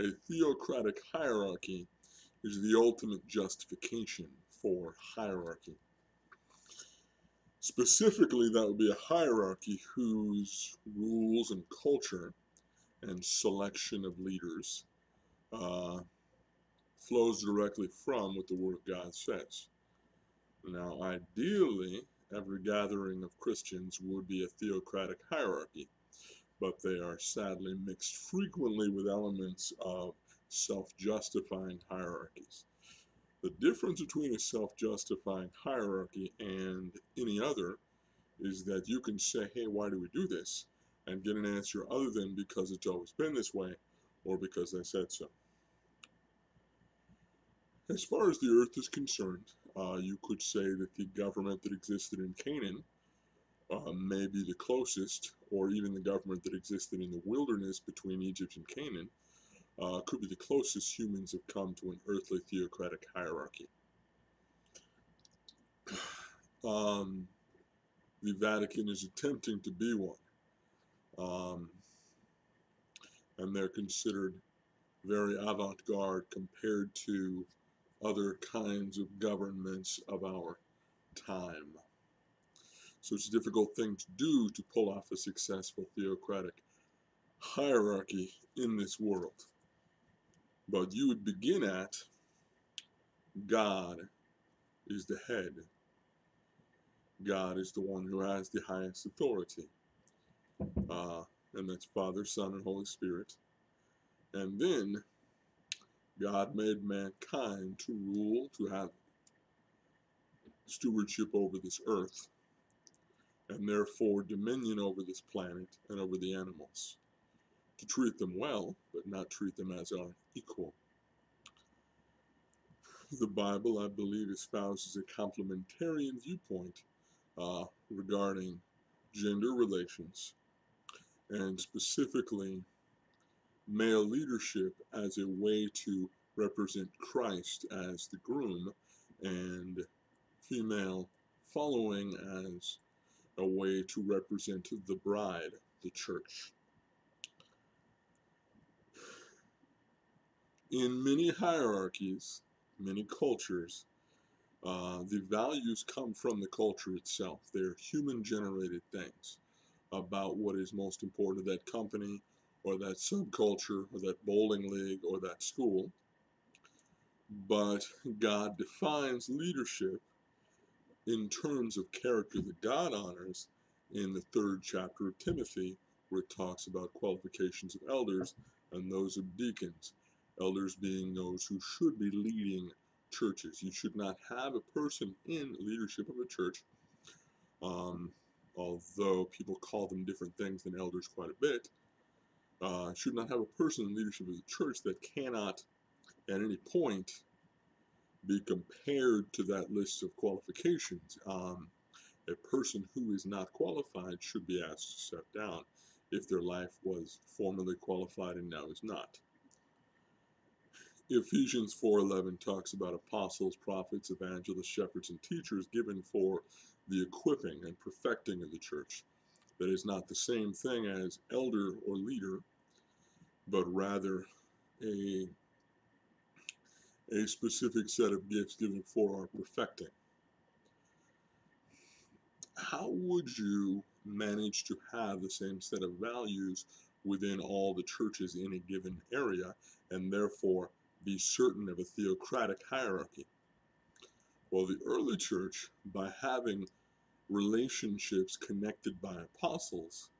A theocratic hierarchy is the ultimate justification for hierarchy. Specifically, that would be a hierarchy whose rules and culture and selection of leaders flows directly from what the Word of God says. Now, ideally, every gathering of Christians would be a theocratic hierarchy, but they are sadly mixed frequently with elements of self-justifying hierarchies. The difference between a self-justifying hierarchy and any other is that you can say, hey, why do we do this? And get an answer other than because it's always been this way or because I said so. As far as the earth is concerned, you could say that the government that existed in Canaan may be the closest, or even the government that existed in the wilderness between Egypt and Canaan could be the closest humans have come to an earthly theocratic hierarchy. The Vatican is attempting to be one, and they're considered very avant-garde compared to other kinds of governments of our time. So it's a difficult thing to do to pull off a successful theocratic hierarchy in this world. But you would begin at God is the head. God is the one who has the highest authority. And that's Father, Son, and Holy Spirit. And then God made mankind to rule, to have stewardship over this earth, and therefore dominion over this planet and over the animals. To treat them well, but not treat them as our equal. The Bible, I believe, espouses a complementarian viewpoint regarding gender relations, and specifically male leadership as a way to represent Christ as the groom, and female following as a way to represent the bride, the church. In many hierarchies, many cultures, the values come from the culture itself. They're human-generated things about what is most important to that company, or that subculture, or that bowling league, or that school. But God defines leadership in terms of character that God honors in the 3rd chapter of Timothy, where it talks about qualifications of elders and those of deacons. Elders being those who should be leading churches. You should not have a person in leadership of a church, although people call them different things than elders quite a bit. Should not have a person in leadership of the church that cannot at any point be compared to that list of qualifications. A person who is not qualified should be asked to step down if their life was formerly qualified and now is not. Ephesians 4:11 talks about apostles, prophets, evangelists, shepherds, and teachers given for the equipping and perfecting of the church. That is not the same thing as elder or leader, but rather a specific set of gifts given for our perfecting. How would you manage to have the same set of values within all the churches in a given area, and therefore be certain of a theocratic hierarchy? Well, the early church, by having relationships connected by apostles,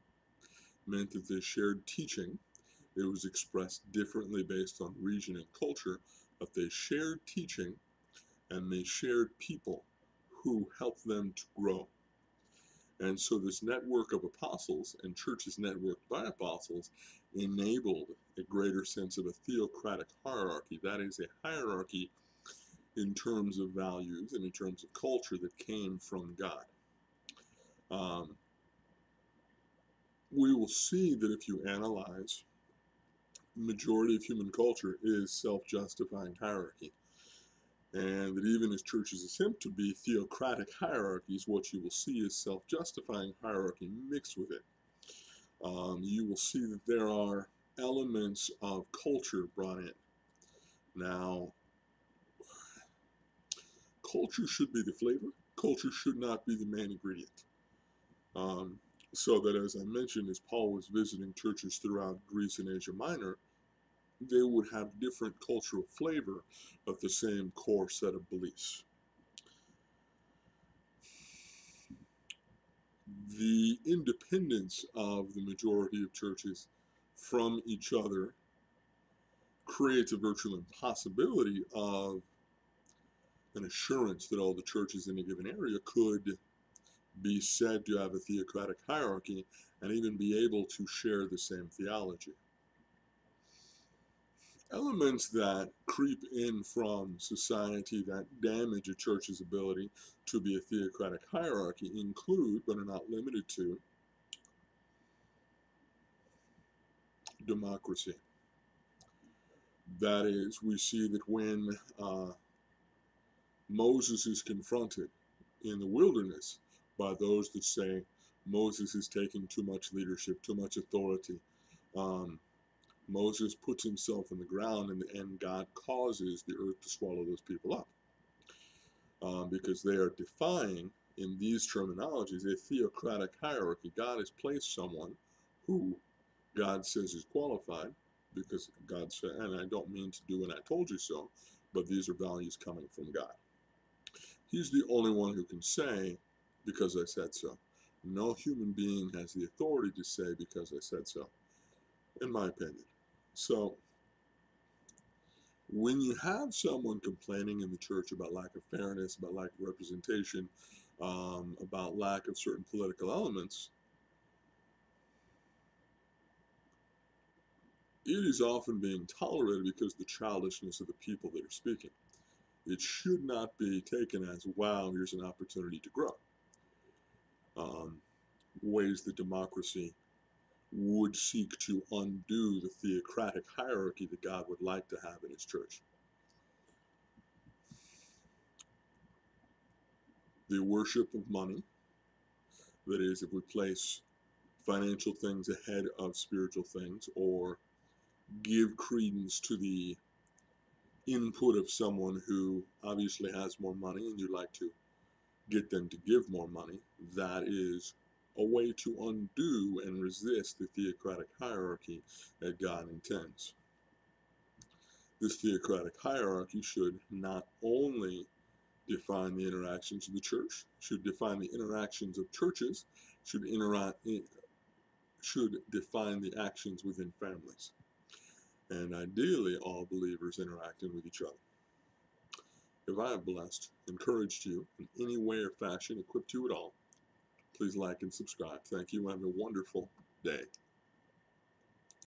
meant that they shared teaching. It was expressed differently based on region and culture, but they shared teaching and they shared people who helped them to grow. And so this network of apostles and churches networked by apostles enabled a greater sense of a theocratic hierarchy. That is, a hierarchy in terms of values and in terms of culture that came from God. We will see that if you analyze, the majority of human culture is self-justifying hierarchy. And that even as churches attempt to be theocratic hierarchies, what you will see is self-justifying hierarchy mixed with it. You will see that there are elements of culture brought in. Now, culture should be the flavor. Culture should not be the main ingredient. Um, so that, as I mentioned, as Paul was visiting churches throughout Greece and Asia Minor, they would have different cultural flavor, but the same core set of beliefs. The independence of the majority of churches from each other creates a virtual impossibility of an assurance that all the churches in a given area could be said to have a theocratic hierarchy and even be able to share the same theology. Elements that creep in from society that damage a church's ability to be a theocratic hierarchy include, but are not limited to, democracy. That is, we see that when Moses is confronted in the wilderness by those that say Moses is taking too much leadership, too much authority, um, Moses puts himself in the ground, and God causes the earth to swallow those people up, because they are defying, in these terminologies, a theocratic hierarchy. God has placed someone who God says is qualified, because God said, and I don't mean to do and I told you so, but these are values coming from God. He's the only one who can say, because I said so. No human being has the authority to say, because I said so, in my opinion. So, when you have someone complaining in the church about lack of fairness, about lack of representation, about lack of certain political elements, it is often being tolerated because of the childishness of the people that are speaking. It should not be taken as, wow, here's an opportunity to grow. Ways that democracy would seek to undo the theocratic hierarchy that God would like to have in his church. The worship of money, that is, if we place financial things ahead of spiritual things, or give credence to the input of someone who obviously has more money and you'd like to get them to give more money, that is a way to undo and resist the theocratic hierarchy that God intends. This theocratic hierarchy should not only define the interactions of the church, should define the interactions of churches, should define the actions within families, and ideally all believers interacting with each other. If I have blessed, encouraged you in any way or fashion, equipped you at all, please like and subscribe. Thank you and have a wonderful day.